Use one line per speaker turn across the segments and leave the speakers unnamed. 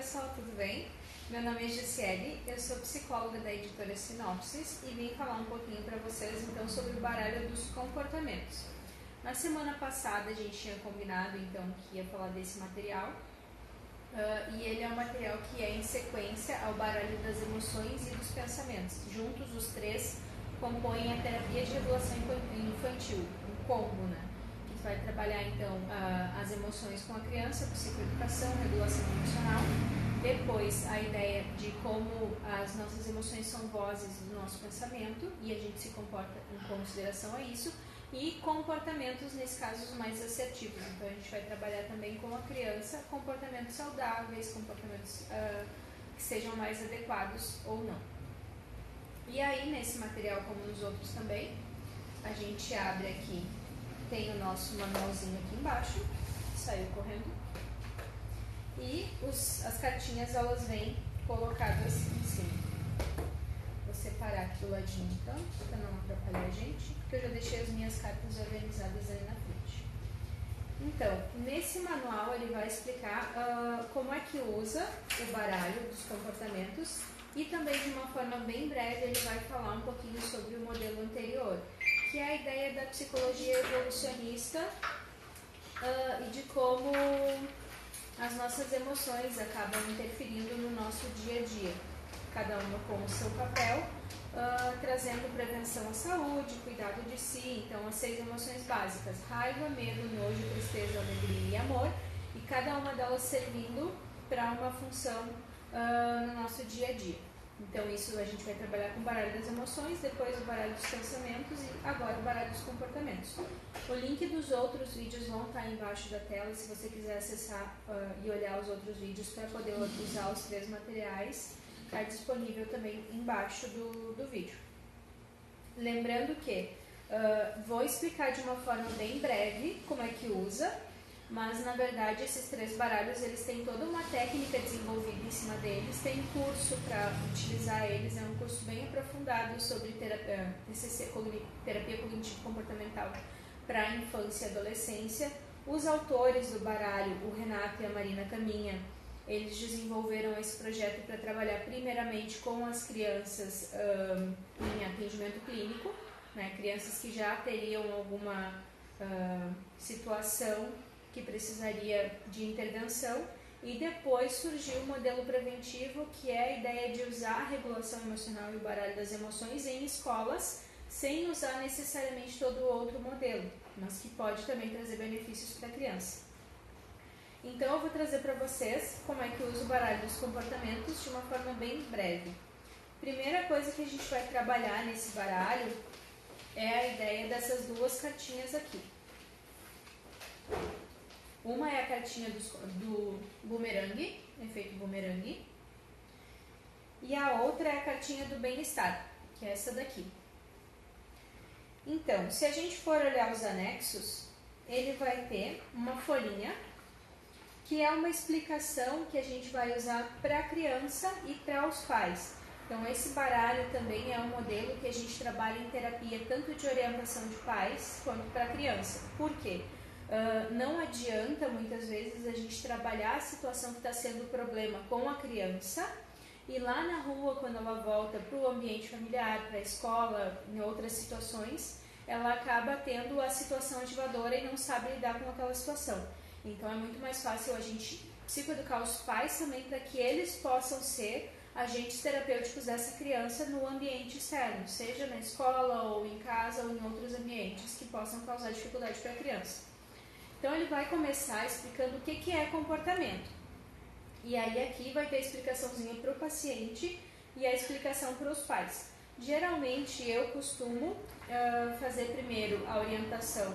pessoal, tudo bem? Meu nome é Gisele, eu sou psicóloga da editora Sinopsis e vim falar um pouquinho para vocês então sobre o baralho dos comportamentos. Na semana passada a gente tinha combinado então que ia falar desse material e ele é um material que é em sequência ao baralho das emoções e dos pensamentos. Juntos os três compõem a terapia de regulação infantil, um combo, né? Que vai trabalhar então as emoções com a criança, psicoeducação, regulação emocional. Depois a ideia de como as nossas emoções são vozes do nosso pensamento e a gente se comporta em consideração a isso. E comportamentos, nesse caso, os mais assertivos. Então, a gente vai trabalhar também com a criança comportamentos saudáveis, comportamentos que sejam mais adequados ou não. E aí, nesse material, como nos outros também, a gente abre aqui, tem o nosso manualzinho aqui embaixo, saiu correndo. E as cartinhas, elas vêm colocadas em cima. Vou separar aqui do ladinho então, para não atrapalhar a gente, porque eu já deixei as minhas cartas organizadas aí na frente. Então, nesse manual ele vai explicar como é que usa o baralho dos comportamentos e também de uma forma bem breve ele vai falar um pouquinho sobre o modelo anterior, que é a ideia da psicologia evolucionista e de como as nossas emoções acabam interferindo no nosso dia a dia. Cada uma com o seu papel, trazendo prevenção à saúde, cuidado de si. Então, as 6 emoções básicas: raiva, medo, nojo, tristeza, alegria e amor, e cada uma delas servindo para uma função no nosso dia a dia. Então, isso a gente vai trabalhar com o baralho das emoções, depois o baralho dos pensamentos e agora o baralho dos comportamentos. O link dos outros vídeos vão estar embaixo da tela, se você quiser acessar e olhar os outros vídeos para poder usar os 3 materiais. Está disponível também embaixo do vídeo. Lembrando que vou explicar de uma forma bem breve como é que usa, mas na verdade esses 3 baralhos eles têm toda uma técnica desenvolvida em cima deles, tem curso para utilizar eles, é um curso bem aprofundado sobre TCC, terapia cognitivo-comportamental para a infância e adolescência. Os autores do baralho, o Renato e a Marina Caminha, eles desenvolveram esse projeto para trabalhar primeiramente com as crianças em atendimento clínico, né, crianças que já teriam alguma situação que precisaria de intervenção, e depois surgiu o modelo preventivo, que é a ideia de usar a regulação emocional e o baralho das emoções em escolas, sem usar necessariamente todo o outro modelo, mas que pode também trazer benefícios para a criança. Então eu vou trazer para vocês como é que usa o baralho dos comportamentos de uma forma bem breve. Primeira coisa que a gente vai trabalhar nesse baralho é a ideia dessas 2 cartinhas aqui. Uma é a cartinha do bumerangue, efeito bumerangue, e a outra é a cartinha do bem-estar, que é essa daqui. Então, se a gente for olhar os anexos, ele vai ter uma folhinha que é uma explicação que a gente vai usar para a criança e para os pais. Então, esse baralho também é um modelo que a gente trabalha em terapia tanto de orientação de pais quanto para a criança. Por quê? Não adianta, muitas vezes, a gente trabalhar a situação que está sendo o problema com a criança e lá na rua, quando ela volta para o ambiente familiar, para a escola, em outras situações, ela acaba tendo a situação ativadora e não sabe lidar com aquela situação. Então é muito mais fácil a gente psicoeducar os pais também para que eles possam ser agentes terapêuticos dessa criança no ambiente externo, seja na escola ou em casa ou em outros ambientes que possam causar dificuldade para a criança. Então ele vai começar explicando o que é comportamento. E aí aqui vai ter a explicaçãozinha para o paciente e a explicação para os pais. Geralmente eu costumo fazer primeiro a orientação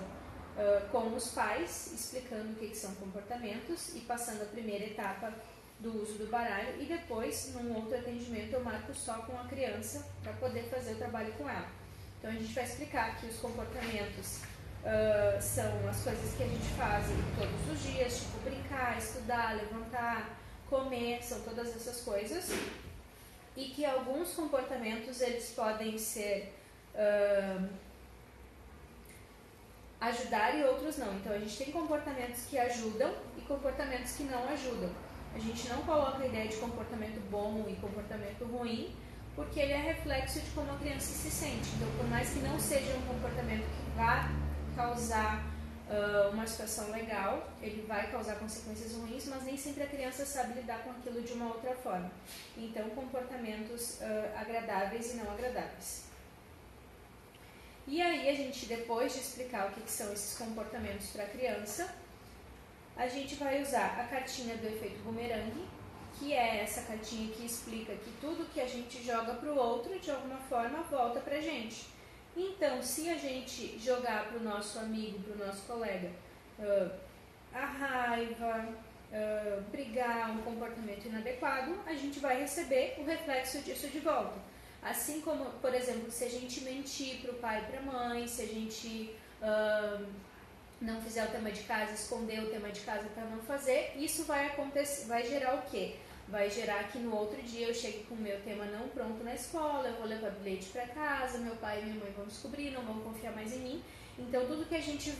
com os pais, explicando o que são comportamentos e passando a primeira etapa do uso do baralho, e depois, num outro atendimento, eu marco só com a criança para poder fazer o trabalho com ela. Então a gente vai explicar que os comportamentos são as coisas que a gente faz todos os dias, tipo brincar, estudar, levantar, comer, são todas essas coisas, e que alguns comportamentos eles podem ser ajudar e outros não. Então a gente tem comportamentos que ajudam e comportamentos que não ajudam. A gente não coloca a ideia de comportamento bom e comportamento ruim, porque ele é reflexo de como a criança se sente. Então, por mais que não seja um comportamento que vá causar uma situação legal, ele vai causar consequências ruins, mas nem sempre a criança sabe lidar com aquilo de uma outra forma. Então, comportamentos agradáveis e não agradáveis. E aí, a gente, depois de explicar o que são esses comportamentos para a criança, a gente vai usar a cartinha do efeito bumerangue, que é essa cartinha que explica que tudo que a gente joga para o outro, de alguma forma, volta para a gente. Então, se a gente jogar para o nosso amigo, para o nosso colega, a raiva, brigar, um comportamento inadequado, a gente vai receber o reflexo disso de volta. Assim como, por exemplo, se a gente mentir para o pai e para a mãe, se a gente não fizer o tema de casa, esconder o tema de casa para não fazer, isso vai acontecer, vai gerar o quê? Vai gerar que no outro dia eu chegue com o meu tema não pronto na escola, eu vou levar bilhete para casa, meu pai e minha mãe vão descobrir, não vão confiar mais em mim. Então, tudo que a gente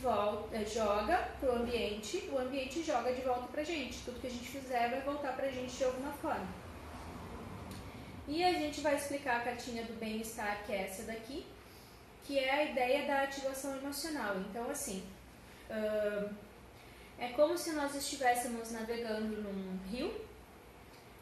joga para o ambiente joga de volta para a gente. Tudo que a gente fizer vai voltar para a gente de alguma forma. E a gente vai explicar a cartinha do bem-estar, que é essa daqui, que é a ideia da ativação emocional. Então, assim, é como se nós estivéssemos navegando num rio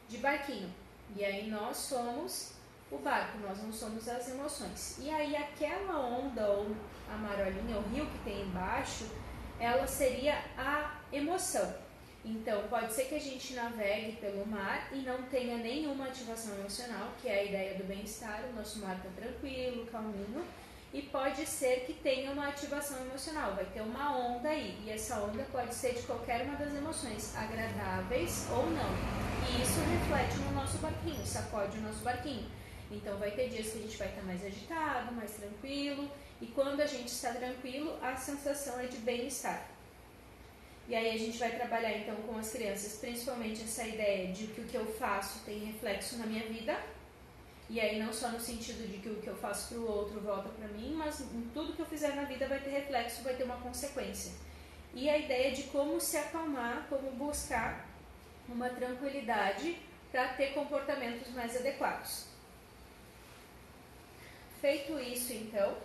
de barquinho, e aí nós somos o barco, nós não somos as emoções. E aí aquela onda ou a marolinha, o rio que tem embaixo, ela seria a emoção. Então pode ser que a gente navegue pelo mar e não tenha nenhuma ativação emocional, que é a ideia do bem-estar, o nosso mar está tranquilo, calminho, e pode ser que tenha uma ativação emocional, vai ter uma onda aí, e essa onda pode ser de qualquer uma das emoções, agradáveis ou não, e isso reflete no nosso barquinho, sacode o nosso barquinho. Então vai ter dias que a gente vai estar mais agitado, mais tranquilo, e quando a gente está tranquilo, a sensação é de bem-estar. E aí a gente vai trabalhar então com as crianças, principalmente essa ideia de que o que eu faço tem reflexo na minha vida. E aí não só no sentido de que o que eu faço para o outro volta para mim, mas em tudo que eu fizer na vida vai ter reflexo, vai ter uma consequência. E a ideia de como se acalmar, como buscar uma tranquilidade para ter comportamentos mais adequados. Feito isso, então,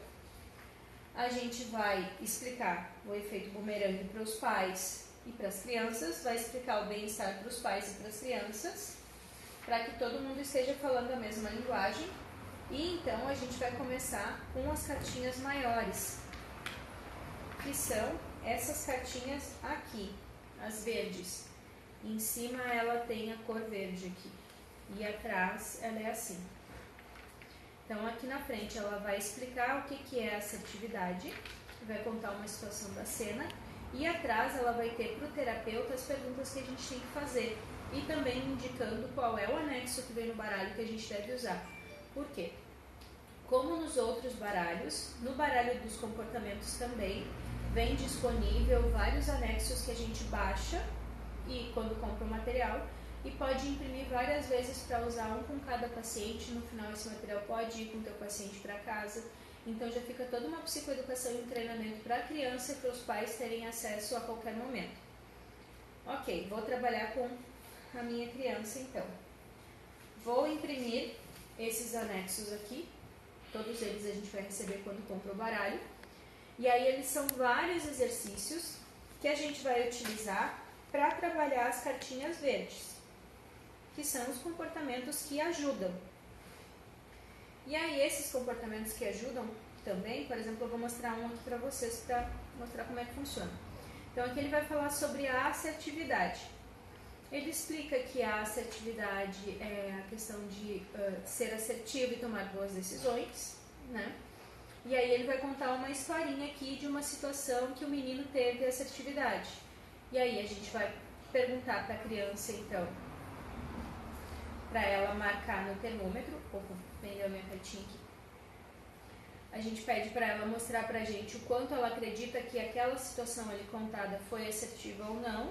a gente vai explicar o efeito bumerangue para os pais e para as crianças, vai explicar o bem-estar para os pais e para as crianças, para que todo mundo esteja falando a mesma linguagem. E então a gente vai começar com as cartinhas maiores, que são essas cartinhas aqui, as verdes. Em cima ela tem a cor verde aqui e atrás ela é assim. Então aqui na frente ela vai explicar o que é assertividade, vai contar uma situação da cena, e atrás ela vai ter para o terapeuta as perguntas que a gente tem que fazer, e também indicando qual é o anexo que vem no baralho que a gente deve usar. Por quê? Como nos outros baralhos, no baralho dos comportamentos também vem disponível vários anexos que a gente baixa e quando compra o material, e pode imprimir várias vezes para usar um com cada paciente. No final esse material pode ir com o teu paciente para casa. Então já fica toda uma psicoeducação e um treinamento para a criança e para os pais terem acesso a qualquer momento. Ok, vou trabalhar com a minha criança então. Vou imprimir esses anexos aqui, todos eles a gente vai receber quando compra o baralho. E aí eles são vários exercícios que a gente vai utilizar para trabalhar as cartinhas verdes, que são os comportamentos que ajudam. E aí esses comportamentos que ajudam também, por exemplo, eu vou mostrar um aqui para vocês para mostrar como é que funciona. Então aqui ele vai falar sobre a assertividade. Ele explica que a assertividade é a questão de ser assertivo e tomar boas decisões, né? E aí ele vai contar uma historinha aqui de uma situação que o menino teve assertividade. E aí a gente vai perguntar para a criança, então, para ela marcar no termômetro. Opa, vendeu a minha cartinha aqui. A gente pede para ela mostrar para a gente o quanto ela acredita que aquela situação ali contada foi assertiva ou não.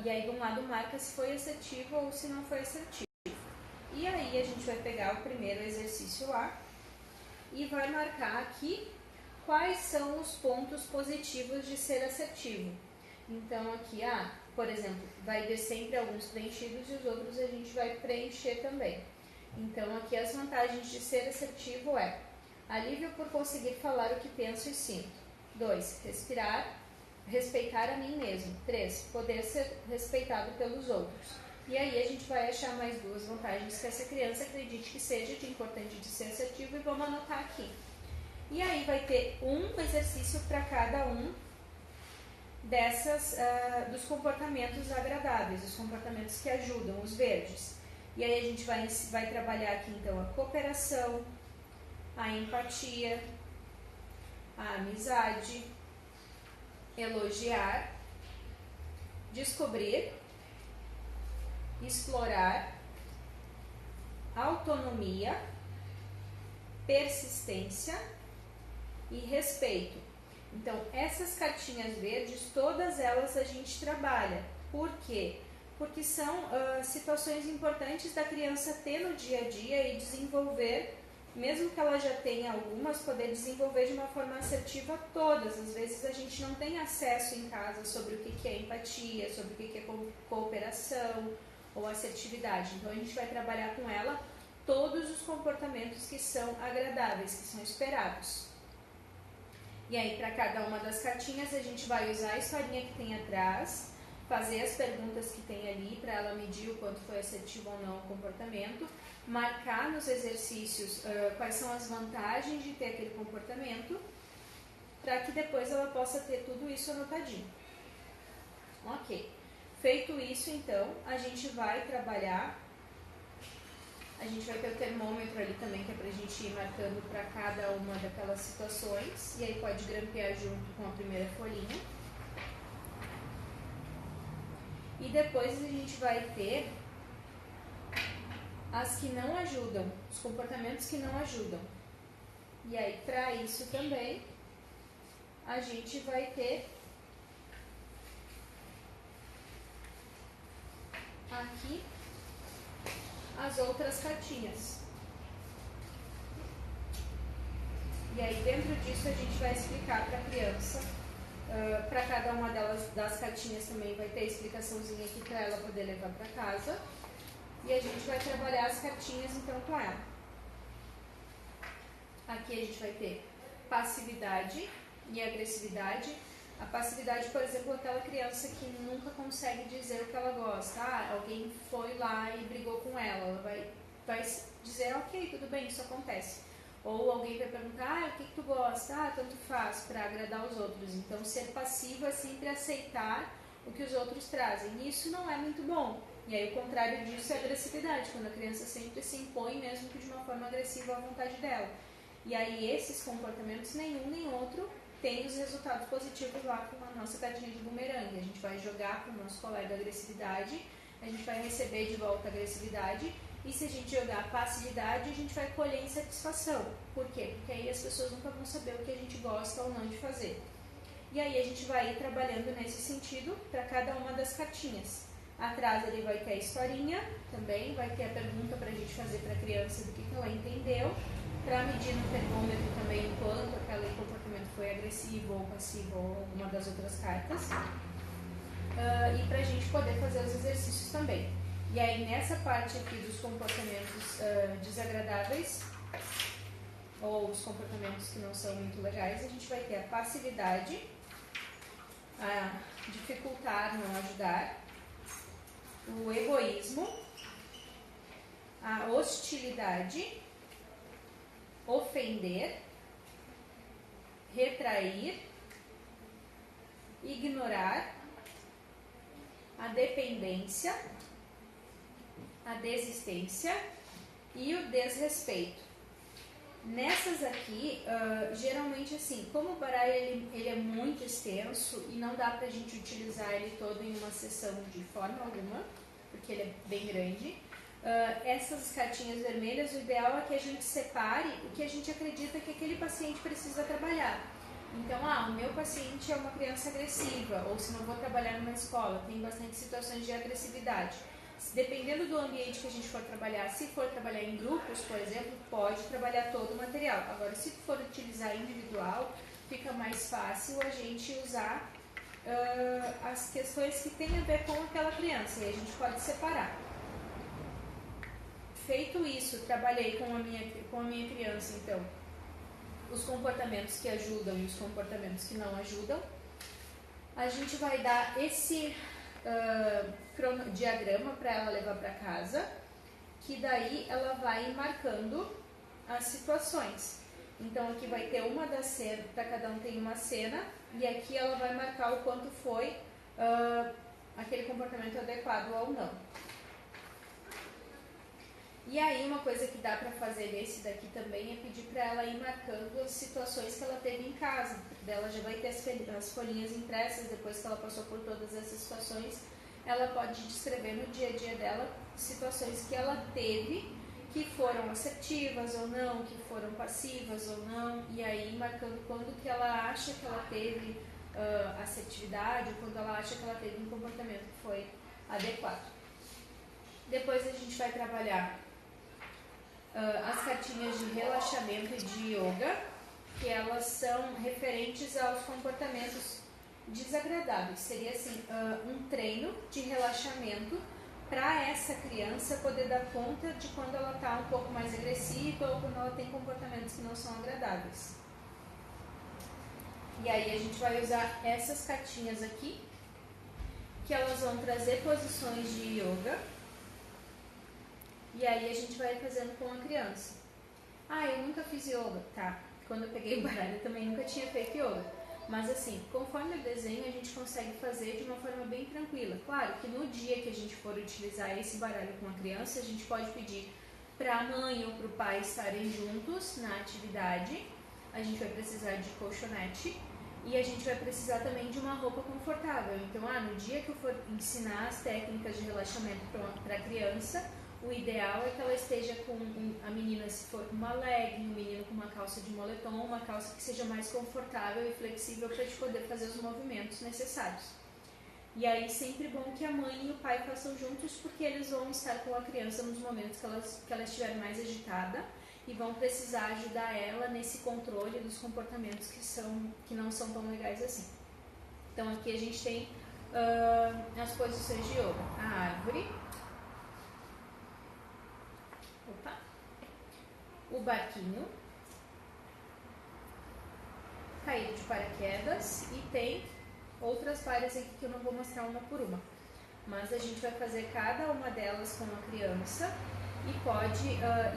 E aí de um lado marca se foi assertivo ou se não foi assertivo. E aí a gente vai pegar o primeiro exercício lá e vai marcar aqui quais são os pontos positivos de ser assertivo. Então aqui, Por exemplo, vai ter sempre alguns preenchidos e os outros a gente vai preencher também. Então, aqui as vantagens de ser assertivo é: alívio por conseguir falar o que penso e sinto. 2. Respeitar a mim mesmo. 3. Poder ser respeitado pelos outros. E aí a gente vai achar mais duas vantagens que essa criança acredite que seja de importante de ser assertivo e vamos anotar aqui. E aí vai ter um exercício para cada um dos comportamentos agradáveis, os comportamentos que ajudam, os verdes. E aí a gente vai trabalhar aqui então a cooperação, a empatia, a amizade, elogiar, descobrir, explorar, autonomia, persistência e respeito. Então, essas cartinhas verdes, todas elas a gente trabalha. Por quê? Porque são situações importantes da criança ter no dia a dia e desenvolver, mesmo que ela já tenha algumas, poder desenvolver de uma forma assertiva todas. Às vezes a gente não tem acesso em casa sobre o que é empatia, sobre o que é cooperação ou assertividade. Então a gente vai trabalhar com ela todos os comportamentos que são agradáveis, que são esperados. E aí, para cada uma das cartinhas, a gente vai usar a historinha que tem atrás, fazer as perguntas que tem ali para ela medir o quanto foi assertivo ou não o comportamento, marcar nos exercícios quais são as vantagens de ter aquele comportamento, para que depois ela possa ter tudo isso anotadinho. Ok. Feito isso, então, a gente vai trabalhar. A gente vai ter o termômetro ali também, que é para a gente ir marcando para cada uma daquelas situações. E aí pode grampear junto com a primeira folhinha. E depois a gente vai ter as que não ajudam, os comportamentos que não ajudam. E aí, para isso também, a gente vai ter aqui as outras cartinhas. E aí dentro disso a gente vai explicar para a criança, para cada uma das cartinhas também vai ter explicaçãozinha aqui para ela poder levar para casa. E a gente vai trabalhar as cartinhas então com ela. Aqui a gente vai ter passividade e agressividade. A passividade, por exemplo, é aquela criança que nunca consegue dizer o que ela gosta. Alguém foi lá e brigou com ela. Ela vai dizer, ok, tudo bem, isso acontece. Ou alguém vai perguntar, o que tu gosta? Tanto faz, para agradar os outros. Então, ser passivo é sempre aceitar o que os outros trazem. E isso não é muito bom. E aí, o contrário disso é a agressividade, quando a criança sempre se impõe, mesmo que de uma forma agressiva, à vontade dela. E aí, esses comportamentos, nenhum nem outro, tem os resultados positivos lá com a nossa cartinha de bumerangue. A gente vai jogar para o nosso colega a agressividade, a gente vai receber de volta a agressividade, e se a gente jogar passividade, a gente vai colher insatisfação. Por quê? Porque aí as pessoas nunca vão saber o que a gente gosta ou não de fazer. E aí a gente vai ir trabalhando nesse sentido para cada uma das cartinhas. Atrás ele vai ter a historinha também, vai ter a pergunta para a gente fazer para a criança do que ela entendeu, para medir no termômetro também o quanto aquele comportamento foi agressivo ou passivo ou alguma das outras cartas. E para a gente poder fazer os exercícios também. E aí nessa parte aqui dos comportamentos desagradáveis, ou os comportamentos que não são muito legais, a gente vai ter a passividade, a dificultar, não ajudar, o egoísmo, a hostilidade, ofender, retrair, ignorar, a dependência, a desistência e o desrespeito. Nessas aqui, geralmente assim, como o baralho ele é muito extenso e não dá pra gente utilizar ele todo em uma sessão de forma alguma, porque ele é bem grande, essas cartinhas vermelhas, o ideal é que a gente separe o que a gente acredita que aquele paciente precisa trabalhar. Então, o meu paciente é uma criança agressiva, ou se não vou trabalhar numa escola, tem bastante situações de agressividade. Dependendo do ambiente que a gente for trabalhar, se for trabalhar em grupos, por exemplo, pode trabalhar todo o material. Agora, se for utilizar individual, fica mais fácil a gente usar as questões que têm a ver com aquela criança, e a gente pode separar. Feito isso, trabalhei com a minha criança, então, os comportamentos que ajudam e os comportamentos que não ajudam. A gente vai dar esse diagrama para ela levar para casa, que daí ela vai marcando as situações. Então aqui vai ter uma das cenas, para cada um tem uma cena, e aqui ela vai marcar o quanto foi aquele comportamento adequado ou não. E aí uma coisa que dá para fazer desse daqui também é pedir para ela ir marcando as situações que ela teve em casa. Ela já vai ter as folhinhas impressas, depois que ela passou por todas essas situações, ela pode descrever no dia a dia dela situações que ela teve, que foram assertivas ou não, que foram passivas ou não, e aí marcando quando que ela acha que ela teve assertividade, ou quando ela acha que ela teve um comportamento que foi adequado. Depois a gente vai trabalhar as cartinhas de relaxamento e de yoga, que elas são referentes aos comportamentos desagradáveis. Seria assim, um treino de relaxamento para essa criança poder dar conta de quando ela está um pouco mais agressiva ou quando ela tem comportamentos que não são agradáveis. E aí a gente vai usar essas cartinhas aqui, que elas vão trazer posições de yoga. E aí a gente vai fazendo com a criança. Eu nunca fiz yoga. Tá, quando eu peguei o baralho eu também nunca tinha feito yoga. Mas assim, conforme o desenho a gente consegue fazer de uma forma bem tranquila. Claro que no dia que a gente for utilizar esse baralho com a criança, a gente pode pedir para a mãe ou para o pai estarem juntos na atividade. A gente vai precisar de colchonete e a gente vai precisar também de uma roupa confortável. Então, no dia que eu for ensinar as técnicas de relaxamento para a criança, o ideal é que ela esteja com a menina, se for com uma legging, o menino com uma calça de moletom, uma calça que seja mais confortável e flexível para te poder fazer os movimentos necessários. E aí sempre bom que a mãe e o pai façam juntos, porque eles vão estar com a criança nos momentos que ela estiver mais agitada e vão precisar ajudar ela nesse controle dos comportamentos que não são tão legais assim. Então aqui a gente tem as posições de yoga, a árvore, o barquinho, caído de paraquedas, e tem outras várias aqui que eu não vou mostrar uma por uma. Mas a gente vai fazer cada uma delas com a criança e pode,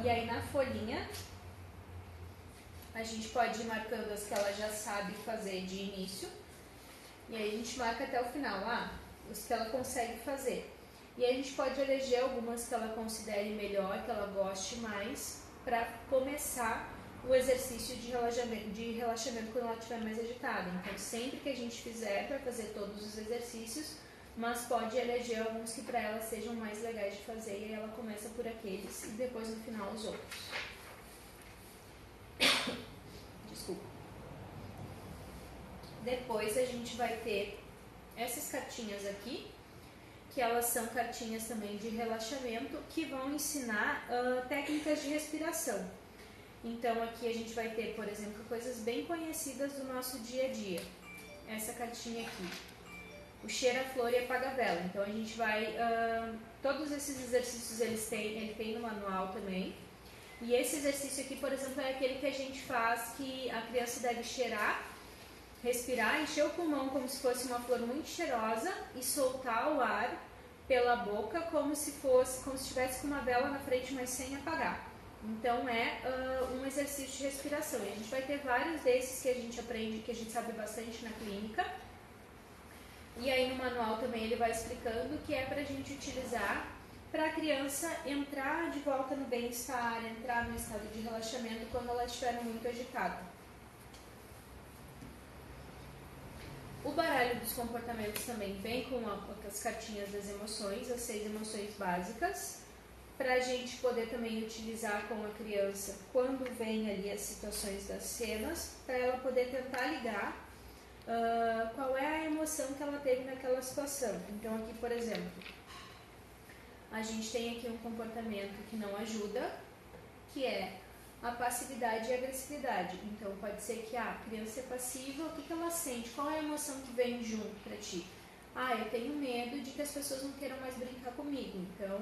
e aí na folhinha a gente pode ir marcando as que ela já sabe fazer de início, e aí a gente marca até o final, os que ela consegue fazer. E aí a gente pode eleger algumas que ela considere melhor, que ela goste mais, para começar o exercício de relaxamento quando ela estiver mais agitada. Então, sempre que a gente fizer, para fazer todos os exercícios, mas pode eleger alguns que para ela sejam mais legais de fazer, e aí ela começa por aqueles e depois no final os outros. Desculpa. Depois a gente vai ter essas cartinhas aqui, que elas são cartinhas também de relaxamento, que vão ensinar técnicas de respiração. Então aqui a gente vai ter, por exemplo, coisas bem conhecidas do nosso dia a dia. Essa cartinha aqui, o cheira a flor e apaga a vela. Então a gente vai, todos esses exercícios ele tem no manual também. E esse exercício aqui, por exemplo, é aquele que a gente faz, que a criança deve cheirar, respirar, encher o pulmão como se fosse uma flor muito cheirosa e soltar o ar pela boca como se estivesse com uma vela na frente, mas sem apagar. Então é um exercício de respiração. E a gente vai ter vários desses que a gente aprende, que a gente sabe bastante na clínica. E aí no manual também ele vai explicando que é para a gente utilizar para a criança entrar de volta no bem-estar, entrar no estado de relaxamento quando ela estiver muito agitada. O baralho dos comportamentos também vem com as cartinhas das emoções, as 6 emoções básicas, para a gente poder também utilizar com a criança quando vem ali as situações das cenas, para ela poder tentar ligar qual é a emoção que ela teve naquela situação. Então aqui, por exemplo, a gente tem aqui um comportamento que não ajuda, que é a passividade e a agressividade. Então pode ser que a criança é passiva, o que ela sente? Qual é a emoção que vem junto para ti? eu tenho medo de que as pessoas não queiram mais brincar comigo. Então,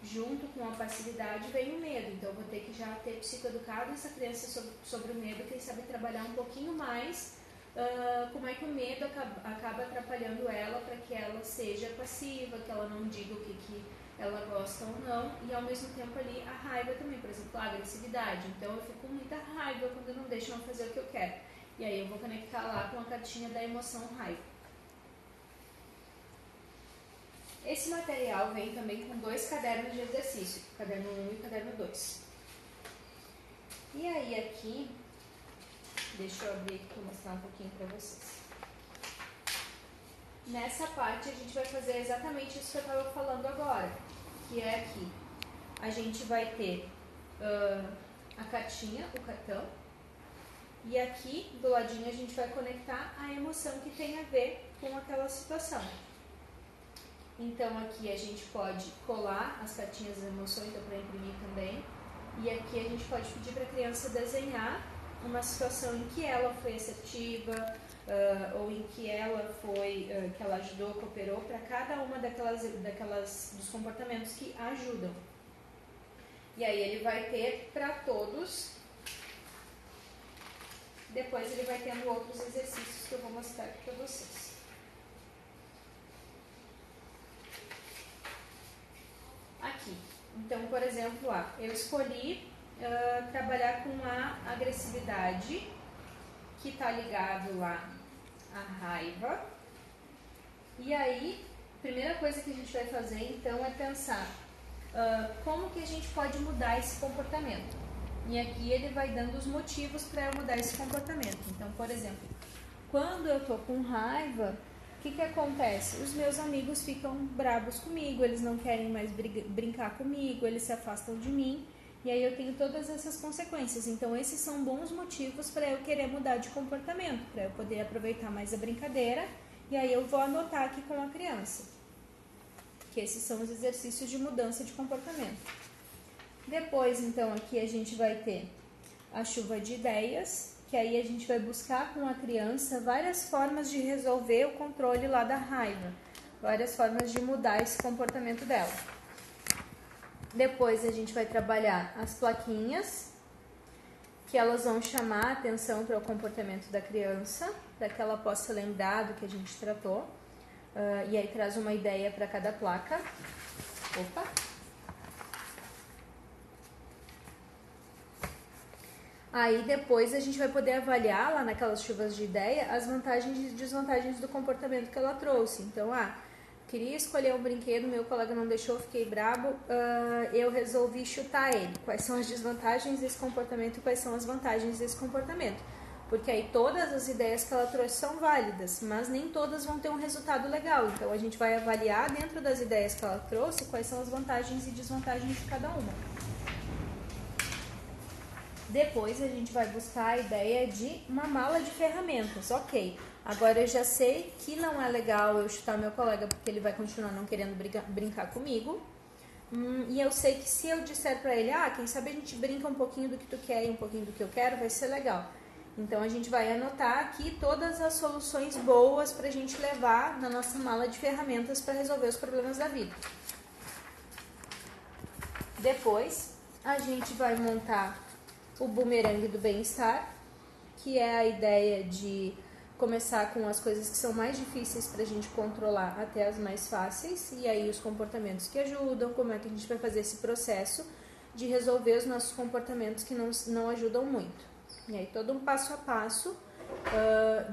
junto com a passividade vem o medo. Então, eu vou ter que já ter psicoeducado essa criança sobre o medo, quem sabe trabalhar um pouquinho mais como é que o medo acaba atrapalhando ela para que ela seja passiva, que ela não diga o que ela gosta ou não, e ao mesmo tempo ali a raiva também, por exemplo, a agressividade. Então eu fico com muita raiva quando não deixam eu fazer o que eu quero. E aí eu vou conectar lá com a cartinha da emoção raiva. Esse material vem também com 2 cadernos de exercício, caderno 1 e caderno 2. E aí aqui, deixa eu abrir aqui para mostrar um pouquinho para vocês. Nessa parte a gente vai fazer exatamente isso que eu estava falando agora, que é aqui. A gente vai ter a cartinha, o cartão, e aqui do ladinho a gente vai conectar a emoção que tem a ver com aquela situação. Então aqui a gente pode colar as cartinhas das emoções, dá para imprimir também, e aqui a gente pode pedir para a criança desenhar uma situação em que ela foi assertiva, ou em que ela foi, que ela ajudou, cooperou, para cada uma dos comportamentos que ajudam. E aí ele vai ter para todos, depois ele vai tendo outros exercícios que eu vou mostrar aqui para vocês. Aqui, então, por exemplo, eu escolhi trabalhar com a agressividade, que está ligado lá à raiva. E aí, a primeira coisa que a gente vai fazer, então, é pensar como que a gente pode mudar esse comportamento. E aqui ele vai dando os motivos para eu mudar esse comportamento. Então, por exemplo, quando eu estou com raiva, o que acontece? Os meus amigos ficam bravos comigo, eles não querem mais brincar comigo, eles se afastam de mim. E aí eu tenho todas essas consequências. Então esses são bons motivos para eu querer mudar de comportamento, para eu poder aproveitar mais a brincadeira. E aí eu vou anotar aqui com a criança, que esses são os exercícios de mudança de comportamento. Depois, então, aqui a gente vai ter a chuva de ideias, que aí a gente vai buscar com a criança várias formas de resolver o controle lá da raiva, várias formas de mudar esse comportamento dela. Depois a gente vai trabalhar as plaquinhas, que elas vão chamar a atenção para o comportamento da criança, para que ela possa lembrar do que a gente tratou. E aí traz uma ideia para cada placa. Opa! Aí depois a gente vai poder avaliar lá naquelas chuvas de ideia as vantagens e desvantagens do comportamento que ela trouxe. Então, queria escolher um brinquedo, meu colega não deixou, fiquei brabo, eu resolvi chutar ele. Quais são as desvantagens desse comportamento e quais são as vantagens desse comportamento? Porque aí todas as ideias que ela trouxe são válidas, mas nem todas vão ter um resultado legal. Então a gente vai avaliar dentro das ideias que ela trouxe quais são as vantagens e desvantagens de cada uma. Depois a gente vai buscar a ideia de uma mala de ferramentas. Ok, agora eu já sei que não é legal eu chutar meu colega porque ele vai continuar não querendo brincar comigo. E eu sei que se eu disser pra ele, quem sabe a gente brinca um pouquinho do que tu quer e um pouquinho do que eu quero, vai ser legal. Então a gente vai anotar aqui todas as soluções boas pra gente levar na nossa mala de ferramentas para resolver os problemas da vida. Depois a gente vai montar o bumerangue do bem-estar, que é a ideia de começar com as coisas que são mais difíceis para a gente controlar até as mais fáceis, e aí os comportamentos que ajudam, como é que a gente vai fazer esse processo de resolver os nossos comportamentos que não ajudam muito. E aí todo um passo a passo,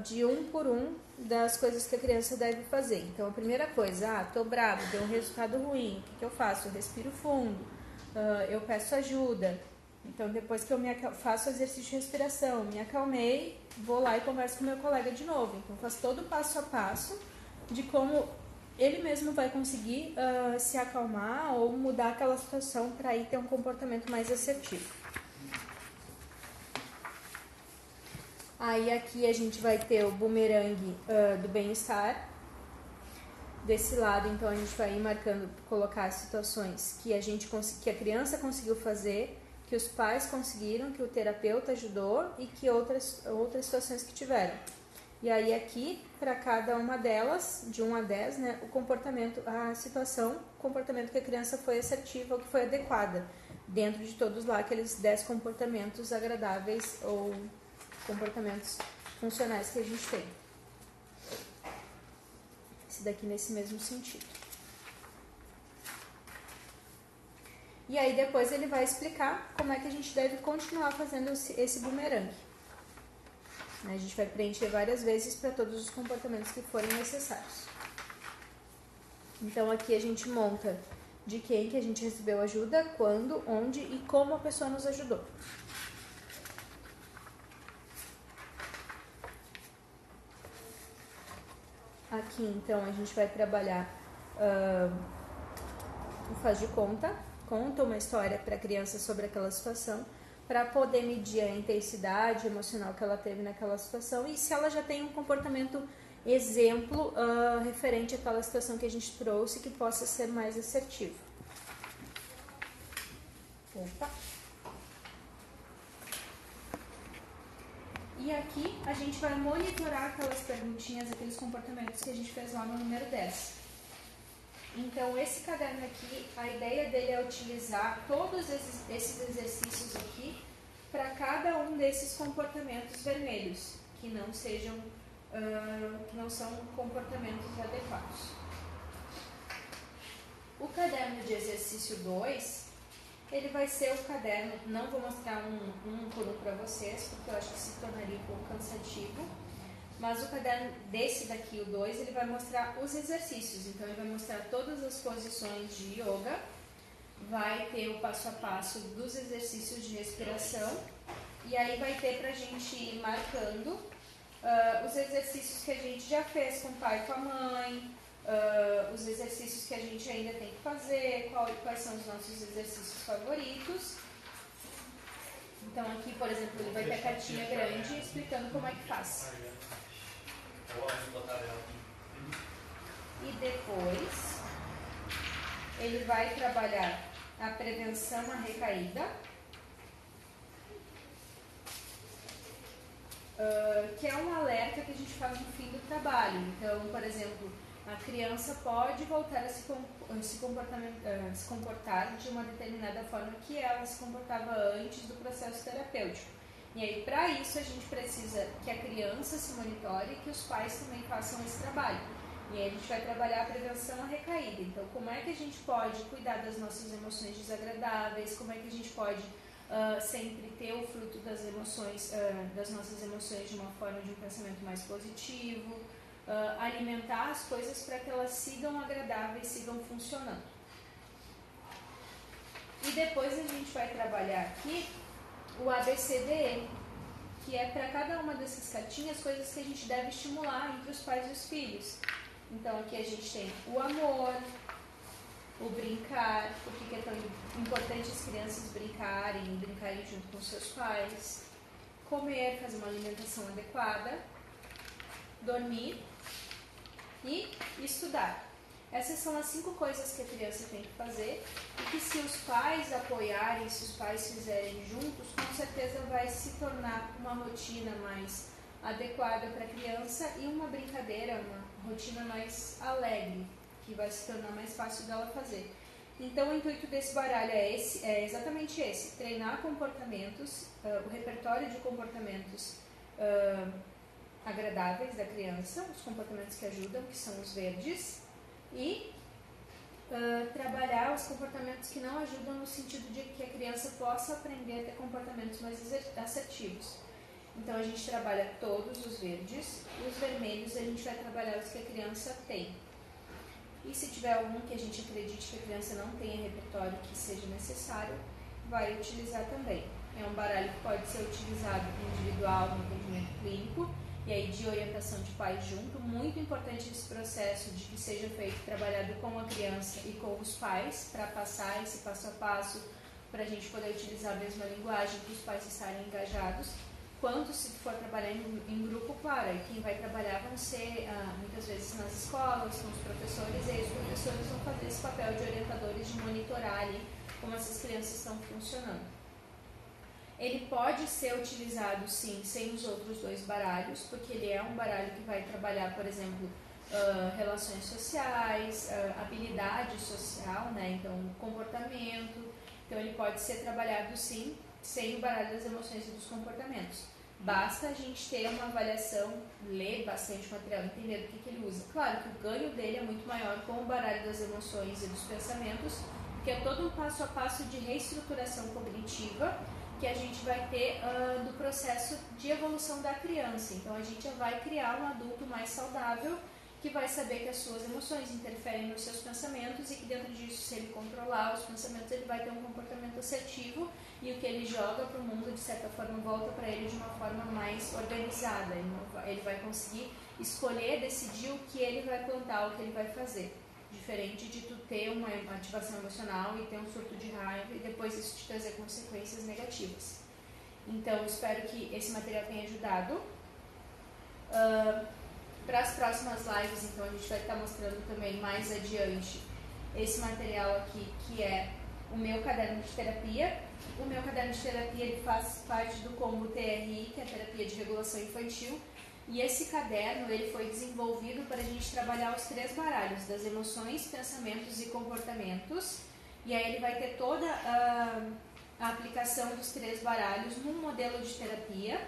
de um por um, das coisas que a criança deve fazer. Então a primeira coisa, tô bravo, deu um resultado ruim, o que eu faço? Eu respiro fundo, eu peço ajuda. Então, depois que eu faço o exercício de respiração, me acalmei, vou lá e converso com meu colega de novo. Então, faço todo o passo a passo de como ele mesmo vai conseguir se acalmar ou mudar aquela situação para aí ter um comportamento mais assertivo. Aí, aqui a gente vai ter o bumerangue do bem-estar. Desse lado, então, a gente vai ir marcando, colocar as situações que a criança conseguiu fazer, que os pais conseguiram, que o terapeuta ajudou e que outras situações que tiveram. E aí aqui, para cada uma delas, de 1 a 10, né, o comportamento, a situação, o comportamento que a criança foi assertiva ou que foi adequada, dentro de todos lá aqueles 10 comportamentos agradáveis ou comportamentos funcionais que a gente tem. Esse daqui nesse mesmo sentido. E aí depois ele vai explicar como é que a gente deve continuar fazendo esse bumerangue. A gente vai preencher várias vezes para todos os comportamentos que forem necessários. Então aqui a gente monta de quem que a gente recebeu ajuda, quando, onde e como a pessoa nos ajudou. Aqui então a gente vai trabalhar o faz de conta, conta uma história para a criança sobre aquela situação, para poder medir a intensidade emocional que ela teve naquela situação e se ela já tem um comportamento exemplo referente àquela situação que a gente trouxe que possa ser mais assertivo. Opa! E aqui a gente vai monitorar aquelas perguntinhas, aqueles comportamentos que a gente fez lá no número 10. Então, esse caderno aqui, a ideia dele é utilizar todos esses exercícios aqui para cada um desses comportamentos vermelhos, que não sejam, que não são comportamentos adequados. O caderno de exercício 2, ele vai ser o caderno, não vou mostrar um por um para vocês, porque eu acho que se tornaria um pouco cansativo. Mas o caderno desse daqui, o 2, ele vai mostrar os exercícios. Então, ele vai mostrar todas as posições de yoga, vai ter o passo a passo dos exercícios de respiração, e aí vai ter pra gente ir marcando os exercícios que a gente já fez com o pai e com a mãe, os exercícios que a gente ainda tem que fazer, quais são os nossos exercícios favoritos. Então, aqui, por exemplo, ele vai ter a cartinha grande explicando como é que faz. E depois ele vai trabalhar a prevenção à recaída, que é um alerta que a gente faz no fim do trabalho. Então, por exemplo, a criança pode voltar a se comportar de uma determinada forma que ela se comportava antes do processo terapêutico. E aí, para isso, a gente precisa que a criança se monitore e que os pais também façam esse trabalho. E aí a gente vai trabalhar a prevenção à recaída. Então, como é que a gente pode cuidar das nossas emoções desagradáveis, como é que a gente pode sempre ter o fruto das emoções, das nossas emoções de uma forma de um pensamento mais positivo, alimentar as coisas para que elas sigam agradáveis, sigam funcionando. E depois a gente vai trabalhar aqui o ABCDE, que é para cada uma dessas cartinhas coisas que a gente deve estimular entre os pais e os filhos. Então aqui a gente tem o amor, o brincar, porque é tão importante as crianças brincarem junto com seus pais, comer, fazer uma alimentação adequada, dormir e estudar. Essas são as 5 coisas que a criança tem que fazer e que se os pais apoiarem, se os pais fizerem juntos, com certeza vai se tornar uma rotina mais adequada para a criança e uma brincadeira, uma rotina mais alegre, que vai se tornar mais fácil dela fazer. Então o intuito desse baralho é exatamente esse, treinar comportamentos, o repertório de comportamentos agradáveis da criança, os comportamentos que ajudam, que são os verdes, e trabalhar os comportamentos que não ajudam no sentido de que a criança possa aprender a ter comportamentos mais assertivos. Então a gente trabalha todos os verdes, os vermelhos a gente vai trabalhar os que a criança tem. E se tiver algum que a gente acredite que a criança não tenha repertório que seja necessário, vai utilizar também. É um baralho que pode ser utilizado individual no atendimento clínico, e aí de orientação de pais junto. Muito importante esse processo de que seja feito, trabalhado com a criança e com os pais, para passar esse passo a passo, para a gente poder utilizar a mesma linguagem, para os pais estarem engajados. Quanto se for trabalhar em grupo, claro, e quem vai trabalhar vão ser muitas vezes nas escolas, com os professores, e aí os professores vão fazer esse papel de orientadores, de monitorar ali como essas crianças estão funcionando. Ele pode ser utilizado sim sem os outros dois baralhos, porque ele é um baralho que vai trabalhar, por exemplo, relações sociais, habilidade social, né? Então comportamento. Então ele pode ser trabalhado sim sem o baralho das emoções e dos comportamentos. Basta a gente ter uma avaliação, ler bastante material, entender o que ele usa. Claro que o ganho dele é muito maior com o baralho das emoções e dos pensamentos, que é todo um passo a passo de reestruturação cognitiva que a gente vai ter do processo de evolução da criança. Então a gente já vai criar um adulto mais saudável, que vai saber que as suas emoções interferem nos seus pensamentos e que dentro disso, se ele controlar os pensamentos, ele vai ter um comportamento assertivo e o que ele joga para o mundo, de certa forma, volta para ele de uma forma mais organizada. Ele vai conseguir escolher, decidir o que ele vai plantar, o que ele vai fazer. Diferente de tu ter uma ativação emocional e ter um surto de raiva e depois isso te trazer consequências negativas. Então, espero que esse material tenha ajudado. Para as próximas lives, então, a gente vai estar mostrando também mais adiante esse material aqui, que é o meu caderno de terapia. O meu caderno de terapia ele faz parte do combo TRI, que é a terapia de regulação infantil. E esse caderno ele foi desenvolvido para a gente trabalhar os 3 baralhos, das emoções, pensamentos e comportamentos. E aí ele vai ter toda a aplicação dos 3 baralhos num modelo de terapia.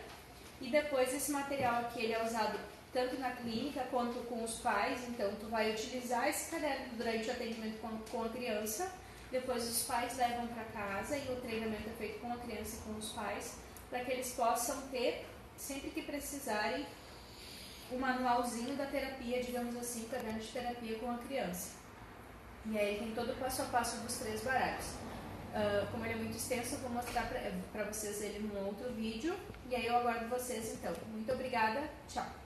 E depois esse material aqui ele é usado tanto na clínica quanto com os pais. Então tu vai utilizar esse caderno durante o atendimento com a criança. Depois os pais levam para casa e o treinamento é feito com a criança e com os pais, para que eles possam ter, sempre que precisarem, o manualzinho da terapia, digamos assim, o caderno de terapia com a criança. E aí tem todo o passo a passo dos 3 baralhos. Como ele é muito extenso, eu vou mostrar para vocês ele num outro vídeo. E aí eu aguardo vocês então. Muito obrigada, tchau!